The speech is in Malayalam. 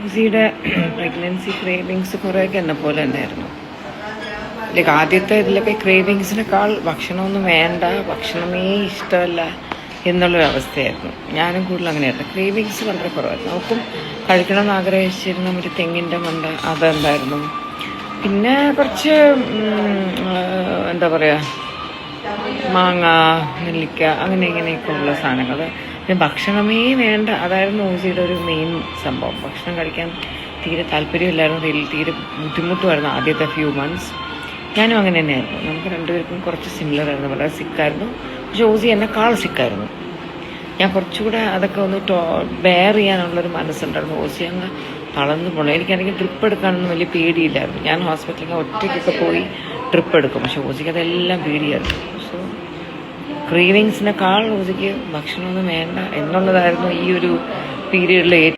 ഊസിയുടെ പ്രഗ്നൻസി ക്രേവിങ്സ് കുറേയൊക്കെ എന്നെ പോലെ തന്നെയായിരുന്നു. ലൈക്ക് ആദ്യത്തെ ഇതിലൊക്കെ ക്രേവിങ്സിനേക്കാൾ ഭക്ഷണമൊന്നും വേണ്ട, ഭക്ഷണമേ ഇഷ്ടമല്ല എന്നുള്ളൊരവസ്ഥയായിരുന്നു. ഞാനും കൂടുതൽ അങ്ങനെയായിരുന്നു. ക്രേവിങ്സ് വളരെ കുറവായിരുന്നു. നമുക്കും കഴിക്കണമെന്ന് ആഗ്രഹിച്ചിരുന്ന ഒരു തെങ്ങിൻ്റെ മണ്ട അതുണ്ടായിരുന്നു. പിന്നെ കുറച്ച് എന്താ പറയുക, മാങ്ങ, നെല്ലിക്ക, അങ്ങനെ ഇങ്ങനെയൊക്കെ ഉള്ള സാധനങ്ങൾ. പിന്നെ ഭക്ഷണമേ വേണ്ട, അതായിരുന്നു ഊസിയുടെ ഒരു മെയിൻ സംഭവം. ഭക്ഷണം കഴിക്കാൻ തീരെ താല്പര്യമില്ലായിരുന്നു, തീരെ ബുദ്ധിമുട്ടുമായിരുന്നു ആദ്യത്തെ ഫ്യൂ മന്ത്സ്. ഞാനും അങ്ങനെ തന്നെയായിരുന്നു. നമുക്ക് രണ്ടുപേർക്കും കുറച്ച് സിമിലർ ആയിരുന്നു. വളരെ സിക്കായിരുന്നു. പക്ഷെ ഊസി എന്നെക്കാൾ സിക്കായിരുന്നു. ഞാൻ കുറച്ചുകൂടെ അതൊക്കെ ഒന്ന് ബെയർ ചെയ്യാനുള്ളൊരു മനസ്സുണ്ടായിരുന്നു. ഊസി അങ്ങ് തളർന്നു പോകണം. എനിക്കാണെങ്കിൽ ട്രിപ്പ് എടുക്കാനൊന്നും വലിയ പേടിയില്ലായിരുന്നു. ഞാൻ ഹോസ്പിറ്റലിൽ ഒറ്റയ്ക്കൊക്കെ പോയി ട്രിപ്പ് എടുക്കും. പക്ഷെ ഊസിക്ക് അതെല്ലാം പേടിയായിരുന്നു. സോ ക്രീവിങ്സിനേക്കാൾ ഊസിക്ക് ഭക്ഷണമൊന്നും വേണ്ട എന്നുള്ളതായിരുന്നു ഈ ഒരു പീരീഡിൽ